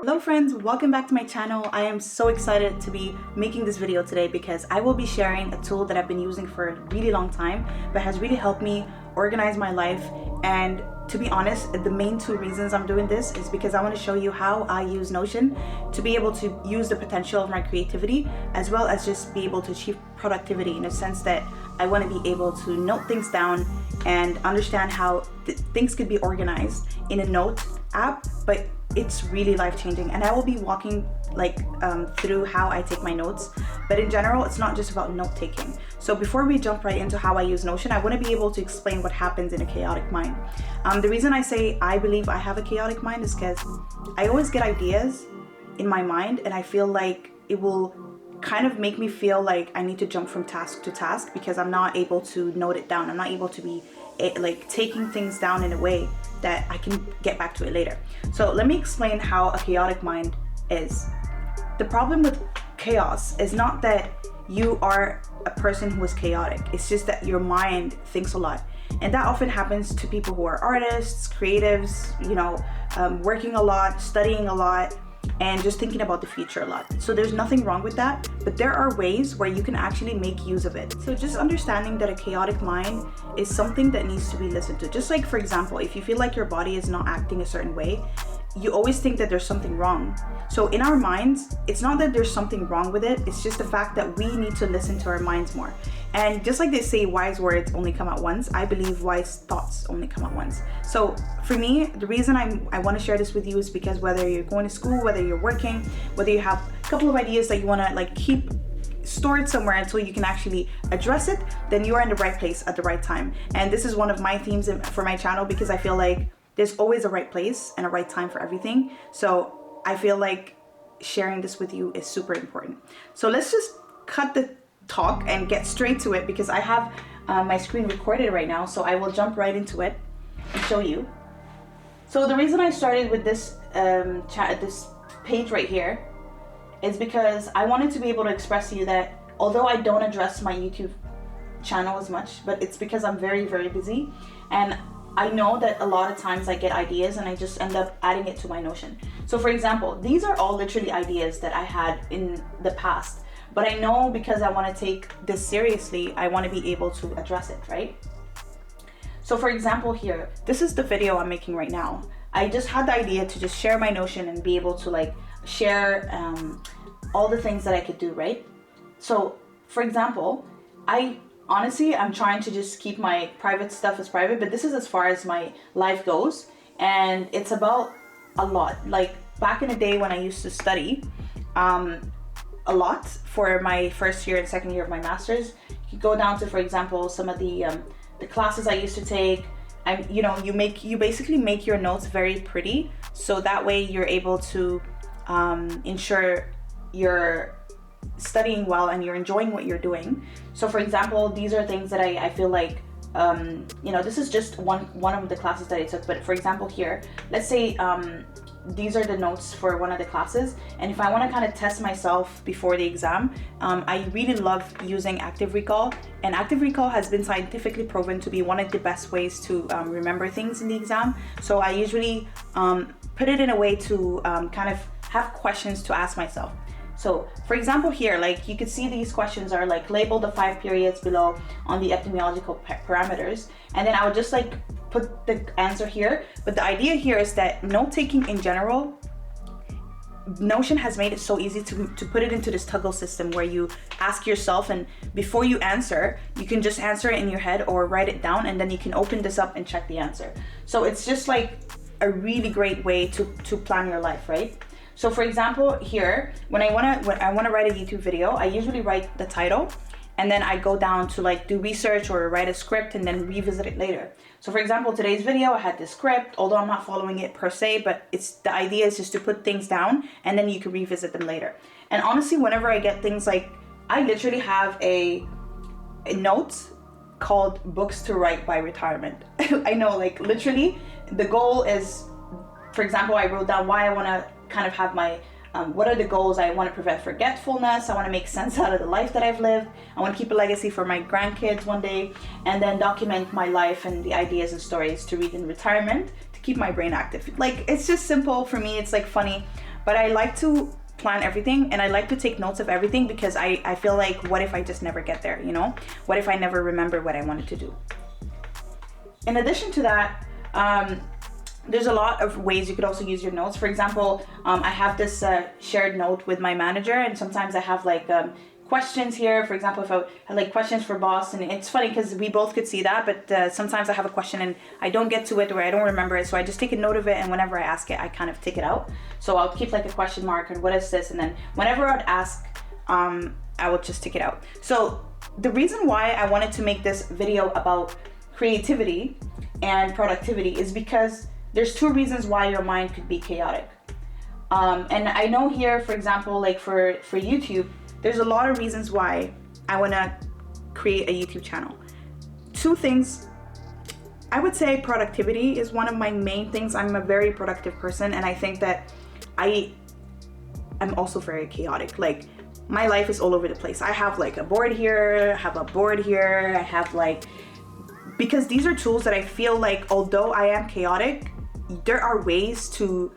Hello friends, welcome back to my channel. I am so excited to be making this video today because I will be sharing a tool that I've been using for a really long time but has really helped me organize my life. And to be honest, the main two reasons I'm doing this is because I want to show you how I use Notion to be able to use the potential of my creativity as well as just be able to achieve productivity, in a sense that I want to be able to note things down and understand how things could be organized in a note app, but it's really life-changing. And I will be walking through how I take my notes, but in general it's not just about note-taking. So before we jump right into how I use Notion, I want to be able to explain what happens in a chaotic mind. The reason I say I believe I have a chaotic mind is because I always get ideas in my mind and I feel like it will kind of make me feel like I need to jump from task to task because I'm not able to note it down. I'm not able to be taking things down in a way that I can get back to it later. So let me explain how a chaotic mind is. The problem with chaos is not that you are a person who is chaotic. It's just that your mind thinks a lot. And that often happens to people who are artists, creatives, working a lot, studying a lot, and just thinking about the future a lot. So there's nothing wrong with that, but there are ways where you can actually make use of it. So just understanding that a chaotic mind is something that needs to be listened to. Just like, for example, if you feel like your body is not acting a certain way, you always think that there's something wrong. So in our minds, it's not that there's something wrong with it, it's just the fact that we need to listen to our minds more. And just like they say wise words only come out once, I believe wise thoughts only come out once. So for me, the reason I want to share this with you is because whether you're going to school, whether you're working, whether you have a couple of ideas that you want to keep stored somewhere until you can actually address it, then you are in the right place at the right time. And this is one of my themes for my channel, because I feel like there's always a right place and a right time for everything. So I feel like sharing this with you is super important. So let's just cut the talk and get straight to it, because I have my screen recorded right now, so I will jump right into it and show you. So the reason I started with this this page right here is because I wanted to be able to express to you that although I don't address my YouTube channel as much, but it's because I'm very, very busy, and I know that a lot of times I get ideas and I just end up adding it to my Notion. So for example, these are all literally ideas that I had in the past, but I know because I want to take this seriously, I want to be able to address it, right? So for example here, this is the video I'm making right now. I just had the idea to just share my Notion and be able to share all the things that I could do, right? So for example, honestly, I'm trying to just keep my private stuff as private, but this is as far as my life goes. And it's about a lot. Like back in the day when I used to study a lot for my first year and second year of my master's, you could go down to, for example, some of the classes I used to take. And you basically make your notes very pretty, so that way you're able to ensure you're studying well and you're enjoying what you're doing. So for example, these are things that I feel like this is just one of the classes that I took, but for example here, let's say these are the notes for one of the classes, and if I want to kind of test myself before the exam, I really love using active recall. And active recall has been scientifically proven to be one of the best ways to remember things in the exam. So I usually put it in a way to kind of have questions to ask myself. So for example here, you could see these questions are label the 5 periods below on the epidemiological parameters, and then I would just put the answer here. But the idea here is that note-taking in general, Notion has made it so easy to put it into this toggle system where you ask yourself, and before you answer, you can just answer it in your head or write it down, and then you can open this up and check the answer. So it's just a really great way to plan your life, right? So for example here, when I wanna write a YouTube video, I usually write the title, and then I go down to do research or write a script and then revisit it later. So for example, today's video, I had this script, although I'm not following it per se, but the idea is just to put things down and then you can revisit them later. And honestly, whenever I get things I literally have a note called Books to Write by Retirement. I know, literally, the goal is, for example, I wrote down why I want to kind of have my what are the goals? I want to prevent forgetfulness. I want to make sense out of the life that I've lived. I want to keep a legacy for my grandkids one day, and then document my life and the ideas and stories to read in retirement to keep my brain active. Like, it's just simple for me. It's like funny, but I like to plan everything, and I like to take notes of everything, because I feel like, what if I just never get there, you know? What if I never remember what I wanted to do? In addition to that, there's a lot of ways you could also use your notes. For example, I have this shared note with my manager, and sometimes I have like questions here. For example, if I had like questions for boss, and it's funny because we both could see that, but sometimes I have a question and I don't get to it, or I don't remember it, so I just take a note of it, and whenever I ask it, I kind of take it out. So I'll keep like a question mark and what is this, and then whenever I'd ask, I would just take it out. So the reason why I wanted to make this video about creativity and productivity is because there's two reasons why your mind could be chaotic. And I know here, for example, like for YouTube, there's a lot of reasons why I want to create a YouTube channel. Two things. I would say productivity is one of my main things. I'm a very productive person, and I think that I'm also very chaotic. Like, my life is all over the place. I have like a board here, I have a board here, I have like, because these are tools that I feel like, although I am chaotic, there are ways to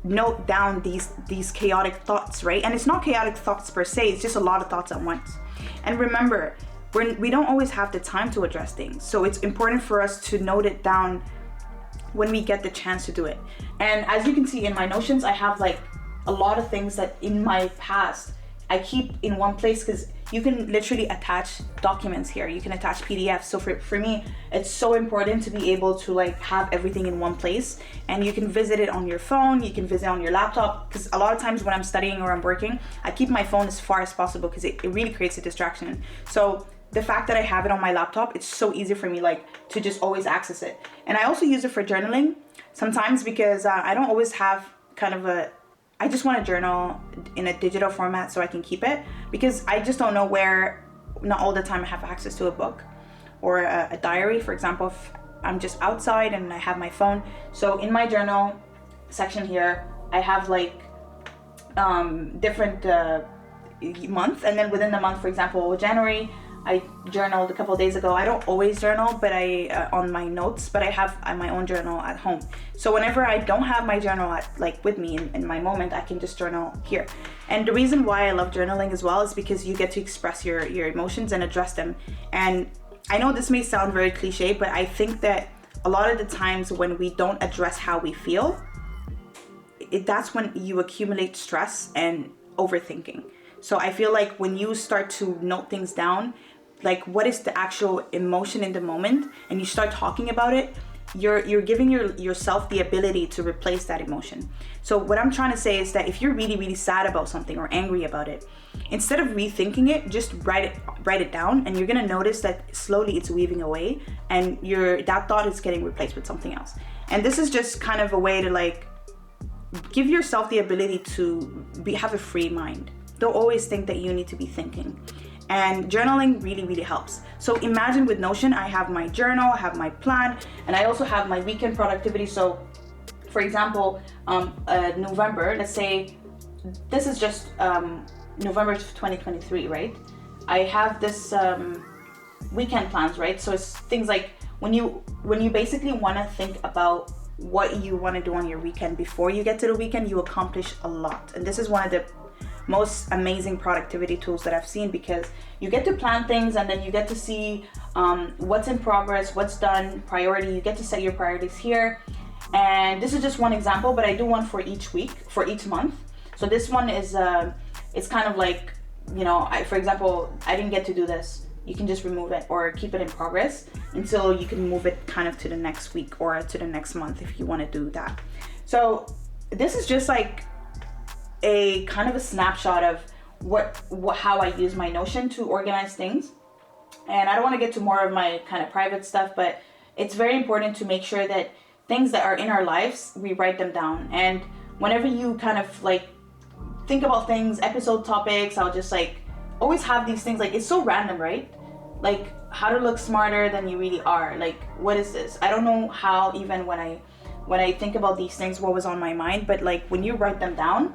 note down these chaotic thoughts, right? And it's not chaotic thoughts per se, it's just a lot of thoughts at once. And remember, we don't always have the time to address things, so it's important for us to note it down when we get the chance to do it. And as you can see in my Notions, I have like a lot of things that in my past I keep in one place, because you can literally attach documents here. You can attach PDFs. So for me, it's so important to be able to like have everything in one place, and you can visit it on your phone, you can visit on your laptop, because a lot of times when I'm studying or I'm working, I keep my phone as far as possible because it really creates a distraction. So the fact that I have it on my laptop, it's so easy for me like to just always access it. And I also use it for journaling sometimes, because I don't always have kind of I just want to journal in a digital format so I can keep it, because I just don't know where, not all the time I have access to a book or a diary. For example, if I'm just outside and I have my phone. So in my journal section here, I have like different month, and then within the month, for example, January, I journaled a couple of days ago. I don't always journal, but I on my notes, but I have my own journal at home. So whenever I don't have my journal with me in my moment, I can just journal here. And the reason why I love journaling as well is because you get to express your emotions and address them. And I know this may sound very cliche, but I think that a lot of the times when we don't address how we feel, that's when you accumulate stress and overthinking. So I feel like when you start to note things down, like what is the actual emotion in the moment, and you start talking about it, you're giving yourself the ability to replace that emotion. So what I'm trying to say is that if you're really, really sad about something or angry about it, instead of rethinking it, just write it down, and you're gonna notice that slowly it's weaving away, and that thought is getting replaced with something else. And this is just kind of a way to like give yourself the ability to have a free mind. Don't always think that you need to be thinking. And journaling really, really helps. So imagine with Notion, I have my journal, I have my plan, and I also have my weekend productivity. So for example, November, let's say this is just November 2023, right? I have this weekend plans, right? So it's things like when you basically want to think about what you want to do on your weekend before you get to the weekend, you accomplish a lot. And this is one of the most amazing productivity tools that I've seen, because you get to plan things, and then you get to see what's in progress, what's done, priority. You get to set your priorities here. And this is just one example, but I do one for each week, for each month. So this one is it's kind of like, you know, for example, I didn't get to do this. You can just remove it or keep it in progress until you can move it kind of to the next week or to the next month if you want to do that. So this is just like a kind of a snapshot of how I use my Notion to organize things. And I don't want to get to more of my kind of private stuff, but it's very important to make sure that things that are in our lives, we write them down. And whenever you kind of like think about things, episode topics, I'll just like always have these things, like it's so random, right? Like how to look smarter than you really are. Like, what is this? I don't know how, even when I think about these things, what was on my mind, but like when you write them down,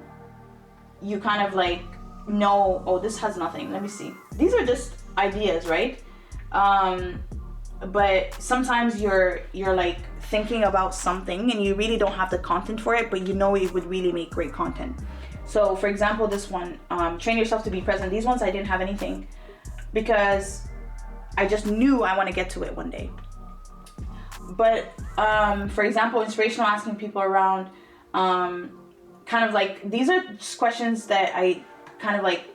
you kind of like know, oh, this has nothing. Let me see. These are just ideas, right? But sometimes you're like thinking about something and you really don't have the content for it, but you know it would really make great content. So for example, this one, train yourself to be present. These ones I didn't have anything because I just knew I want to get to it one day. But for example, inspirational, asking people around, kind of like, these are just questions that I kind of like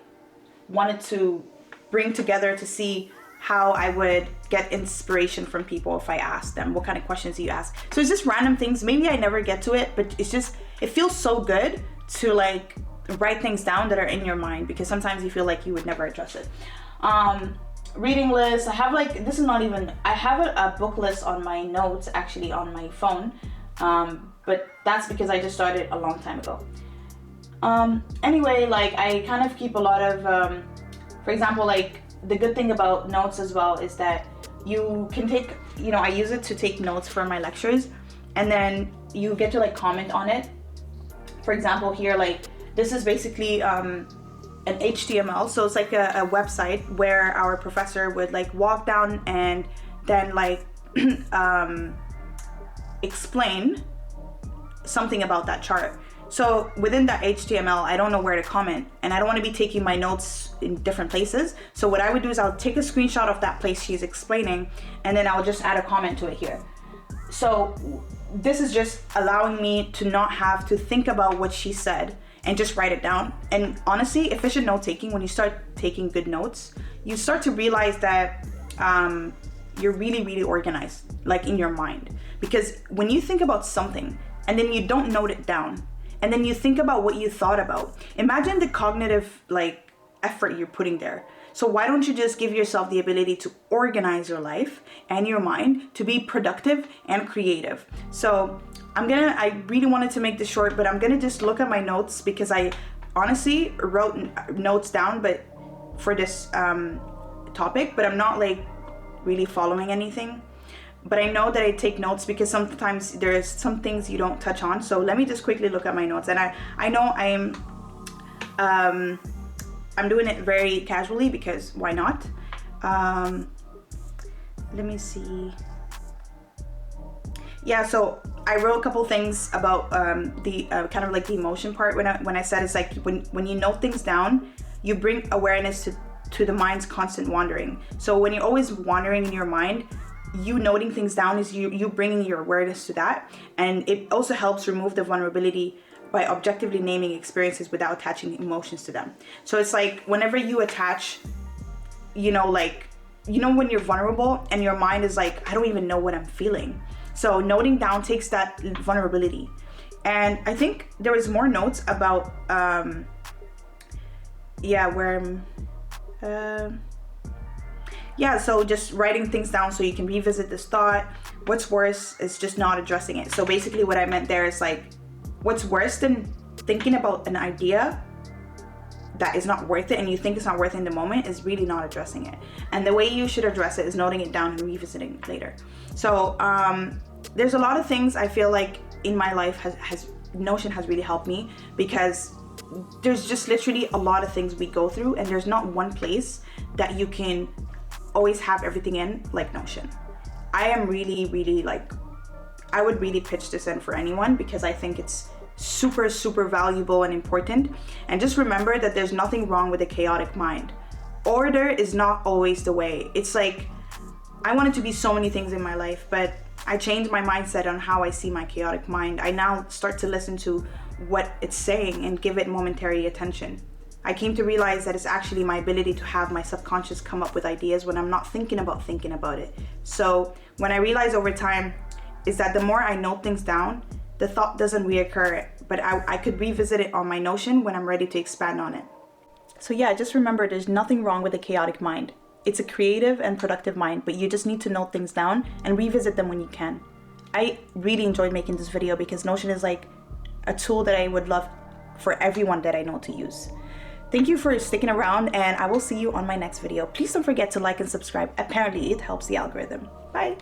wanted to bring together to see how I would get inspiration from people if I asked them. What kind of questions do you ask? So it's just random things. Maybe I never get to it, but it's just, it feels so good to like write things down that are in your mind, because sometimes you feel like you would never address it. Reading list. I have like, this is not even, I have a book list on my notes actually on my phone, but that's because I just started a long time ago. Anyway, like I kind of keep a lot of, for example, like the good thing about notes as well is that you can take, you know, I use it to take notes for my lectures, and then you get to like comment on it. For example, here, like this is basically an HTML, so it's like a website where our professor would like walk down and then like explain something about that chart. So within that HTML, I don't know where to comment, and I don't want to be taking my notes in different places. So what I would do is I'll take a screenshot of that place she's explaining, and then I'll just add a comment to it here. So this is just allowing me to not have to think about what she said and just write it down. And honestly, efficient note taking, when you start taking good notes, you start to realize that you're really, really organized, like in your mind. Because when you think about something and then you don't note it down, and then you think about what you thought about, imagine the cognitive like effort you're putting there. So why don't you just give yourself the ability to organize your life and your mind to be productive and creative? So I really wanted to make this short, but I'm gonna just look at my notes, because I honestly wrote notes down, but for this topic, but I'm not like really following anything. But I know that I take notes because sometimes there's some things you don't touch on. So let me just quickly look at my notes. And I know I'm doing it very casually, because why not? Let me see. Yeah, so I wrote a couple things about the kind of like the emotion part. When I said it's like when you note things down, you bring awareness to the mind's constant wandering. So when you're always wandering in your mind, you noting things down is you bringing your awareness to that. And it also helps remove the vulnerability by objectively naming experiences without attaching emotions to them. So it's like whenever you attach, when you're vulnerable and your mind is like, I don't even know what I'm feeling. So noting down takes that vulnerability. And I think there was more notes about, so just writing things down so you can revisit this thought. What's worse is just not addressing it. So basically what I meant there is like, what's worse than thinking about an idea that is not worth it and you think it's not worth it in the moment is really not addressing it. And the way you should address it is noting it down and revisiting it later. So there's a lot of things I feel like in my life Notion has really helped me, because there's just literally a lot of things we go through, and there's not one place that you can always have everything in like Notion. I am really, really like, I would really pitch this in for anyone, because I think it's super, super valuable and important. And just remember that there's nothing wrong with a chaotic mind. Order is not always the way. It's like, I wanted to be so many things in my life, but I changed my mindset on how I see my chaotic mind. I now start to listen to what it's saying and give it momentary attention. I came to realize that it's actually my ability to have my subconscious come up with ideas when I'm not thinking about it. So when I realized over time is that the more I note things down, the thought doesn't reoccur, but I could revisit it on my Notion when I'm ready to expand on it. So yeah, just remember there's nothing wrong with a chaotic mind. It's a creative and productive mind, but you just need to note things down and revisit them when you can. I really enjoyed making this video because Notion is like a tool that I would love for everyone that I know to use. Thank you for sticking around, and I will see you on my next video. Please don't forget to like and subscribe. Apparently it helps the algorithm. Bye.